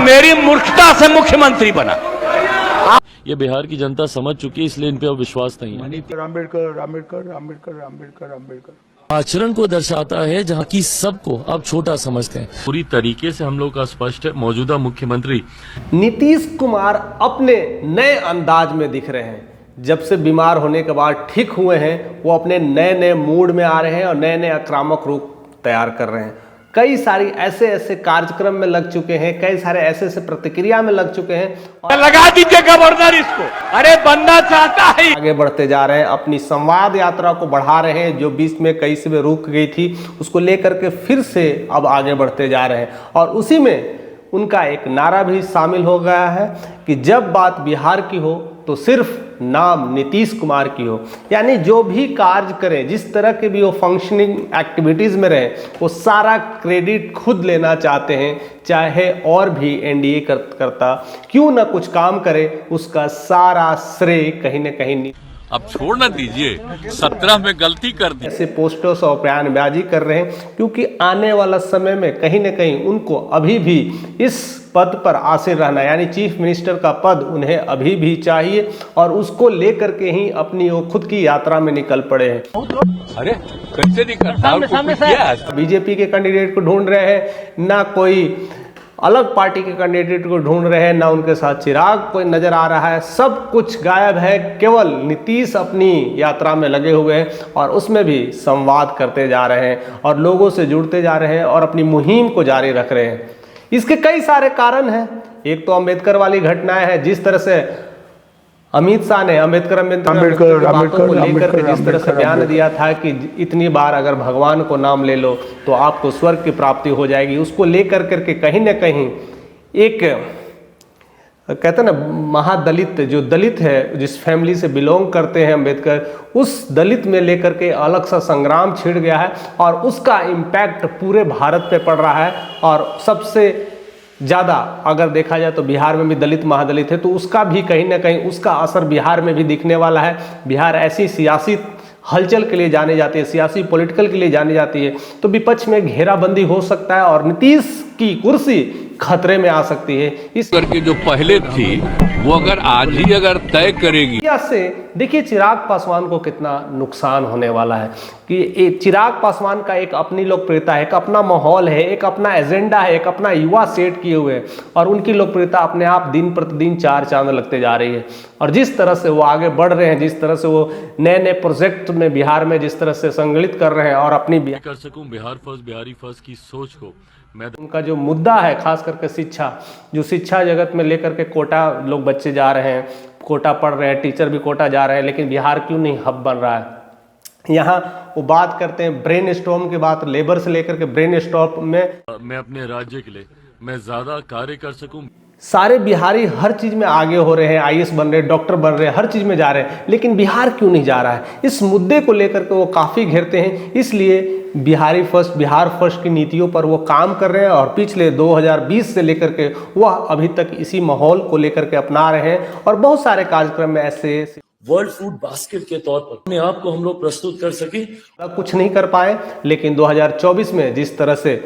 मेरी मूर्खता से मुख्यमंत्री बना। ये बिहार की जनता समझ चुकी है, इसलिए इन पे अब विश्वास नहीं है। अम्बेडकर अम्बेडकर अम्बेडकर अम्बेडकर अम्बेडकर आचरण को दर्शाता है जहाँ की सबको अब छोटा समझते हैं। पूरी तरीके से हम लोग का स्पष्ट है, मौजूदा मुख्यमंत्री नीतीश कुमार अपने नए अंदाज में दिख रहे हैं। जब से बीमार होने के बाद ठीक हुए हैं, वो अपने नए नए मूड में आ रहे हैं और नए नए आक्रामक रूप तैयार कर रहे हैं। कई सारी ऐसे कार्यक्रम में लग चुके हैं, कई सारे ऐसे प्रतिक्रिया में लग चुके हैं। लगा दीजिए गवर्नर इसको, अरे बनना चाहता है। आगे बढ़ते जा रहे हैं, अपनी संवाद यात्रा को बढ़ा रहे हैं। जो बीच में कई से रुक गई थी, उसको लेकर के फिर से अब आगे बढ़ते जा रहे हैं। और उसी में उनका एक नारा भी शामिल हो गया है कि जब बात बिहार की हो तो सिर्फ नाम नीतीश कुमार की हो। यानी जो भी कार्य करें, जिस तरह के भी वो फंक्शनिंग एक्टिविटीज़ में रहे, वो सारा क्रेडिट खुद लेना चाहते हैं। चाहे और भी एनडीए करता क्यों ना कुछ काम करे, उसका सारा श्रेय कहीं ना कहीं अब छोड़ ना दीजिए, 17 में गलती कर दी। ऐसे पोस्टर्स और बयानबाजी कर रहे हैं, क्योंकि आने वाला समय में कहीं ना कहीं उनको अभी भी इस पद पर आसीन रहना, यानी चीफ मिनिस्टर का पद उन्हें अभी भी चाहिए। और उसको लेकर के ही अपनी वो खुद की यात्रा में निकल पड़े हैं। अरे कैसे निकलता? बीजेपी के कैंडिडेट को ढूंढ रहे हैं, ना कोई अलग पार्टी के कैंडिडेट को ढूंढ रहे हैं, ना उनके साथ चिराग कोई नजर आ रहा है। सब कुछ गायब है, केवल नीतीश अपनी यात्रा में लगे हुए हैं और उसमें भी संवाद करते जा रहे हैं और लोगों से जुड़ते जा रहे हैं और अपनी मुहिम को जारी रख रहे हैं। इसके कई सारे कारण हैं। एक तो अम्बेडकर वाली घटनाएं हैं, जिस तरह से अमित शाह ने अम्बेडकर बातों को लेकर के जिस तरह से बयान दिया था कि इतनी बार अगर भगवान को नाम ले लो तो आपको स्वर्ग की प्राप्ति हो जाएगी, उसको लेकर करके कहीं ना कहीं एक कहते हैं ना, महादलित जो दलित है, जिस फैमिली से बिलोंग करते हैं अम्बेडकर, उस दलित में लेकर के अलग सा संग्राम छिड़ गया है और उसका इम्पैक्ट पूरे भारत पे पड़ रहा है। और सबसे ज़्यादा अगर देखा जाए तो बिहार में भी दलित महादलित है, तो उसका भी कहीं ना कहीं उसका असर बिहार में भी दिखने वाला है। बिहार ऐसी सियासी हलचल के लिए जाने जाती है, सियासी पॉलिटिकल के लिए जानी जाती है, तो विपक्ष में घेराबंदी हो सकता है और नीतीश की कुर्सी खतरे में आ सकती है। इस करके जो पहले थी वो अगर आज ही अगर तय करेगी, से देखिए चिराग पासवान को कितना नुकसान होने वाला है कि चिराग पासवान का एक अपनी लोकप्रियता है, एक अपना माहौल है, एक अपना एजेंडा है, एक अपना युवा सेट किए हुए हैं और उनकी लोकप्रियता अपने आप दिन प्रतिदिन चार चांद लगते जा रही है। और जिस तरह से वो आगे बढ़ रहे हैं, जिस तरह से वो नए नए प्रोजेक्ट में बिहार में जिस तरह से संगलित कर रहे हैं और अपनी कर सकूं बिहार फर्स्ट, बिहारी फर्स्ट की सोच को मैं उनका जो मुद्दा है, खास करके शिक्षा, जो शिक्षा जगत में लेकर के कोटा लोग बच्चे जा रहे हैं, कोटा पढ़ रहे हैं, टीचर भी कोटा जा रहे हैं, लेकिन बिहार क्यों नहीं हब बन रहा है। यहाँ वो बात करते हैं ब्रेन स्टॉर्म की बात, लेबर से लेकर के ब्रेन स्टॉर्म में मैं अपने राज्य के लिए मैं ज्यादा कार्य कर सकूं। सारे बिहारी हर चीज़ में आगे हो रहे हैं, आईएएस बन रहे हैं, डॉक्टर बन रहे हैं, हर चीज़ में जा रहे हैं, लेकिन बिहार क्यों नहीं जा रहा है। इस मुद्दे को लेकर के वो काफ़ी घेरते हैं, इसलिए बिहार फर्स्ट की नीतियों पर वो काम कर रहे हैं और पिछले 2020 से लेकर के वह अभी तक इसी माहौल को लेकर के अपना रहे हैं। और बहुत सारे कार्यक्रम में ऐसे वर्ल्ड फूड बास्केट के तौर पर अपने आप को हम लोग प्रस्तुत कर सके, कुछ नहीं कर पाए, लेकिन 2024 में जिस तरह से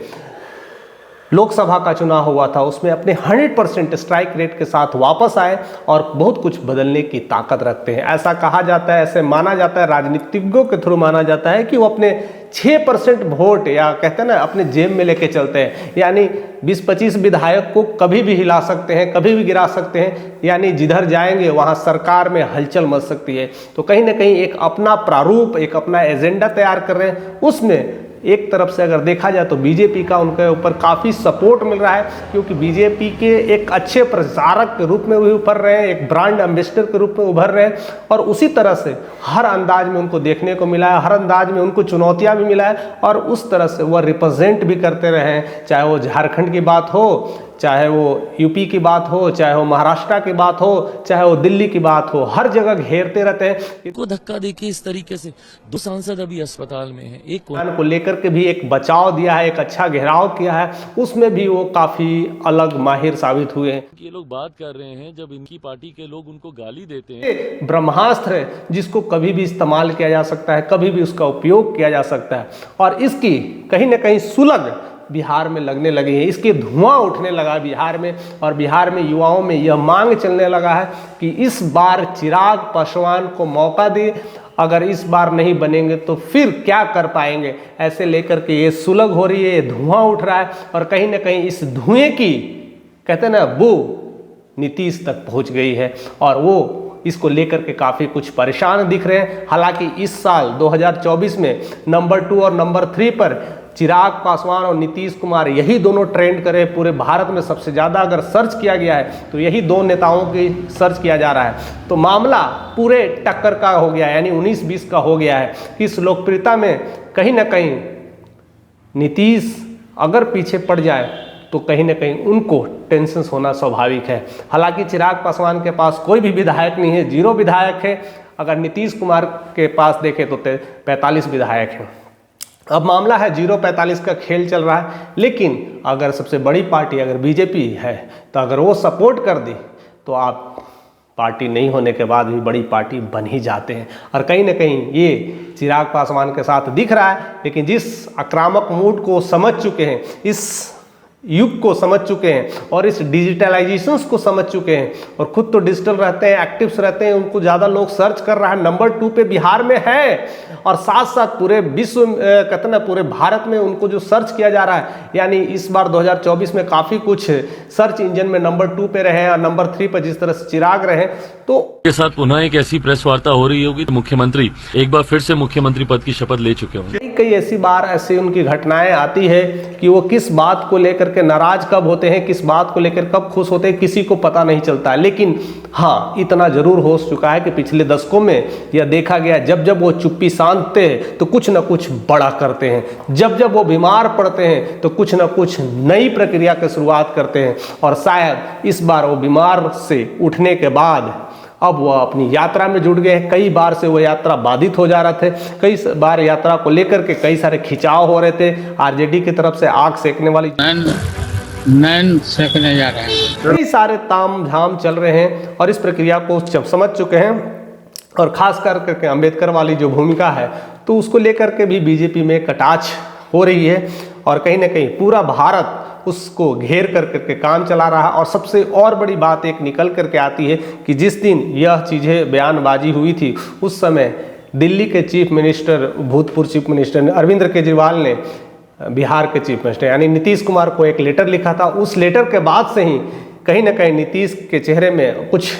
लोकसभा का चुनाव हुआ था, उसमें अपने 100% स्ट्राइक रेट के साथ वापस आए और बहुत कुछ बदलने की ताकत रखते हैं। ऐसा कहा जाता है, ऐसे माना जाता है, राजनीतिज्ञों के थ्रू माना जाता है कि वो अपने 6% वोट या कहते हैं ना अपने जेब में लेके चलते हैं। यानी 20-25 विधायक को कभी भी हिला सकते हैं, कभी भी गिरा सकते हैं, यानी जिधर जाएंगे वहाँ सरकार में हलचल मच सकती है। तो कहीं ना कहीं एक अपना प्रारूप, एक अपना एजेंडा तैयार कर रहे हैं। उसमें एक तरफ से अगर देखा जाए तो बीजेपी का उनके ऊपर काफ़ी सपोर्ट मिल रहा है, क्योंकि बीजेपी के एक अच्छे प्रचारक के रूप में भी उभर रहे हैं, एक ब्रांड एम्बेसडर के रूप में उभर रहे हैं। और उसी तरह से हर अंदाज में उनको देखने को मिला है, हर अंदाज में उनको चुनौतियां भी मिला है और उस तरह से वह रिप्रेजेंट भी करते रहे हैं। चाहे वो झारखंड की बात हो, चाहे वो यूपी की बात हो, चाहे वो महाराष्ट्र की बात हो, चाहे वो दिल्ली की बात हो, हर जगह घेरते रहते हैं। को धक्का देके इस तरीके से 2 सांसद अभी अस्पताल में हैं, एक को लेकर के भी एक बचाव दिया है, एक अच्छा घेराव किया है, उसमें भी वो काफी अलग माहिर साबित हुए हैं। ये लोग बात कर रहे हैं, जब इनकी पार्टी के लोग उनको गाली देते हैं, ब्रह्मास्त्र है जिसको कभी भी इस्तेमाल किया जा सकता है, कभी भी उसका उपयोग किया जा सकता है और इसकी कहीं ना कहीं सुलग बिहार में लगने लगे हैं, इसके धुआं उठने लगा बिहार में, और बिहार में युवाओं में यह मांग चलने लगा है कि इस बार चिराग पासवान को मौका दे, अगर इस बार नहीं बनेंगे तो फिर क्या कर पाएंगे, ऐसे लेकर के ये सुलग हो रही है, ये धुआं उठ रहा है। और कहीं ना कहीं इस धुएं की कहते हैं ना वो नीतीश तक पहुंच गई है, और वो इसको लेकर के काफ़ी कुछ परेशान दिख रहे हैं। हालांकि इस साल 2024 में नंबर 2 और नंबर 3 पर चिराग पासवान और नीतीश कुमार यही दोनों ट्रेंड करे, पूरे भारत में सबसे ज़्यादा अगर सर्च किया गया है तो यही दो नेताओं की सर्च किया जा रहा है। तो मामला पूरे टक्कर का हो गया है, यानी 19-20 का हो गया है। इस लोकप्रियता में कहीं ना कहीं नीतीश अगर पीछे पड़ जाए तो कहीं ना कहीं उनको टेंशन होना स्वाभाविक है। हालांकि चिराग पासवान के पास कोई भी विधायक नहीं है, 0 विधायक है। अगर नीतीश कुमार के पास देखें तो 45 विधायक हैं। अब मामला है 0-45 का खेल चल रहा है, लेकिन अगर सबसे बड़ी पार्टी अगर बीजेपी है तो अगर वो सपोर्ट कर दी तो आप पार्टी नहीं होने के बाद भी बड़ी पार्टी बन ही जाते हैं। और कहीं ना कहीं ये चिराग पासवान के साथ दिख रहा है। लेकिन जिस आक्रामक मूड को समझ चुके हैं, इस युग को समझ चुके हैं और इस डिजिटलाइजेशन को समझ चुके हैं, और खुद तो डिजिटल रहते हैं, एक्टिव्स रहते हैं, उनको ज़्यादा लोग सर्च कर रहा है, नंबर 2 पे बिहार में है, और साथ साथ पूरे विश्व कहते ना पूरे भारत में उनको जो सर्च किया जा रहा है। यानी इस बार 2024 में काफ़ी कुछ सर्च इंजन में नंबर 2 पे रहे हैं और नंबर 3 पर जिस तरह से चिराग रहे, तो के साथ पुनः एक ऐसी प्रेस वार्ता हो रही होगी तो मुख्यमंत्री एक बार फिर से मुख्यमंत्री पद की शपथ ले चुके होंगे। कई ऐसी बार ऐसी उनकी घटनाएं आती है कि वो किस बात को लेकर के नाराज कब होते हैं, किस बात को लेकर कब खुश होते हैं, किसी को पता नहीं चलता। लेकिन हाँ, इतना जरूर हो चुका है कि पिछले दशकों में यह देखा गया, जब जब वो चुप्पी साधते हैं तो कुछ ना कुछ बड़ा करते हैं, जब जब वो बीमार पड़ते हैं तो कुछ ना कुछ नई प्रक्रिया की शुरुआत करते हैं। और शायद इस बार वो बीमार से उठने के बाद अब वह अपनी यात्रा में जुट गए हैं। कई बार से वो यात्रा बाधित हो जा रहे थे, कई बार यात्रा को लेकर के कई सारे खिंचाव हो रहे थे, आरजेडी की तरफ से आग सेकने वाली नैन सेकने जा रहे हैं, कई सारे ताम झाम चल रहे हैं, और इस प्रक्रिया को जब समझ चुके हैं, और खास करके अंबेडकर वाली जो भूमिका है तो उसको लेकर के भी बीजेपी में कटाक्ष हो रही है, और कहीं ना कहीं पूरा भारत उसको घेर करके काम चला रहा। और सबसे और बड़ी बात एक निकल करके आती है कि जिस दिन यह चीज़ें बयानबाजी हुई थी उस समय दिल्ली के चीफ मिनिस्टर, भूतपूर्व चीफ मिनिस्टर अरविंद केजरीवाल ने बिहार के चीफ मिनिस्टर यानी नीतीश कुमार को एक लेटर लिखा था। उस लेटर के बाद से ही कहीं ना कहीं नीतीश के चेहरे में कुछ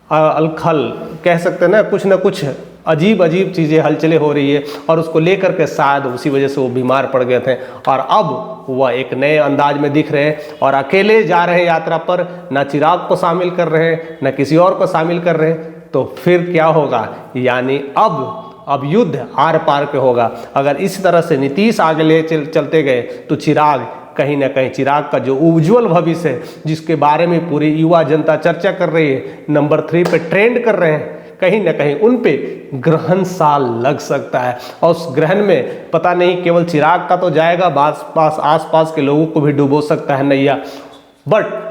अलखल कह सकते हैं ना, कुछ ना कुछ अजीब अजीब चीज़ें हलचलें हो रही है, और उसको लेकर के शायद उसी वजह से वो बीमार पड़ गए थे, और अब वह एक नए अंदाज में दिख रहे हैं और अकेले जा रहे हैं यात्रा पर, ना चिराग को शामिल कर रहे हैं, ना किसी और को शामिल कर रहे हैं। तो फिर क्या होगा, यानी अब युद्ध आर पार के होगा। अगर इस तरह से नीतीश आगे ले चलते गए तो चिराग कहीं ना कहीं, चिराग का जो उज्जवल भविष्य है जिसके बारे में पूरी युवा जनता चर्चा कर रही है, नंबर 3 पे ट्रेंड कर रहे हैं, कहीं ना कहीं उन पे ग्रहण साल लग सकता है। और उस ग्रहण में पता नहीं केवल चिराग का तो जाएगा, आस पास के लोगों को भी डुबो सकता है नैया। बट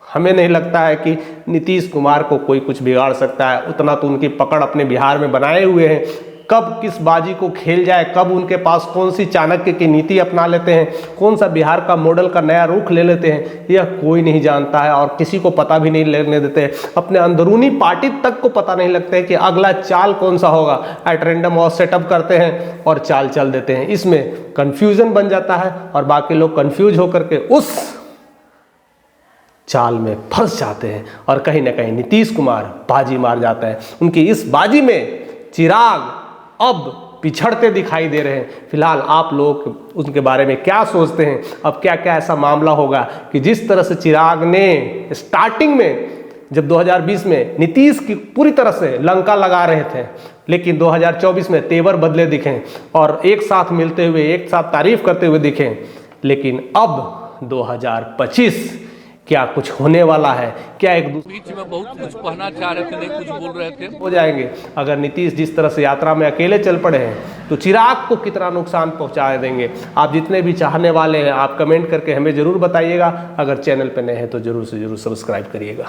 हमें नहीं लगता है कि नीतीश कुमार को कोई कुछ बिगाड़ सकता है, उतना तो उनकी पकड़ अपने बिहार में बनाए हुए हैं। कब किस बाजी को खेल जाए, कब उनके पास कौन सी चाणक्य की नीति अपना लेते हैं, कौन सा बिहार का मॉडल का नया रुख ले लेते हैं, यह कोई नहीं जानता है, और किसी को पता भी नहीं लेने देते हैं। अपने अंदरूनी पार्टी तक को पता नहीं लगता है कि अगला चाल कौन सा होगा। एट रैंडम और सेटअप करते हैं और चाल चल देते हैं, इसमें कन्फ्यूजन बन जाता है, और बाकी लोग कन्फ्यूज होकर के उस चाल में फंस जाते हैं, और कहीं ना कहीं नीतीश कुमार बाजी मार जाता है। उनकी इस बाजी में चिराग अब पिछड़ते दिखाई दे रहे हैं। फिलहाल आप लोग उनके बारे में क्या सोचते हैं, अब क्या क्या ऐसा मामला होगा कि जिस तरह से चिराग ने स्टार्टिंग में जब 2020 में नीतीश की पूरी तरह से लंका लगा रहे थे, लेकिन 2024 में तेवर बदले दिखे और एक साथ मिलते हुए, एक साथ तारीफ करते हुए दिखे। लेकिन अब 2025 क्या कुछ होने वाला है, क्या एक दूसरे बीच में बहुत कुछ कहना चाह रहे थे, नहीं कुछ बोल रहे थे, हो जाएंगे। अगर नीतीश जिस तरह से यात्रा में अकेले चल पड़े हैं तो चिराग को कितना नुकसान पहुंचा देंगे। आप जितने भी चाहने वाले हैं आप कमेंट करके हमें जरूर बताइएगा। अगर चैनल पे नए हैं तो जरूर से जरूर सब्सक्राइब करिएगा।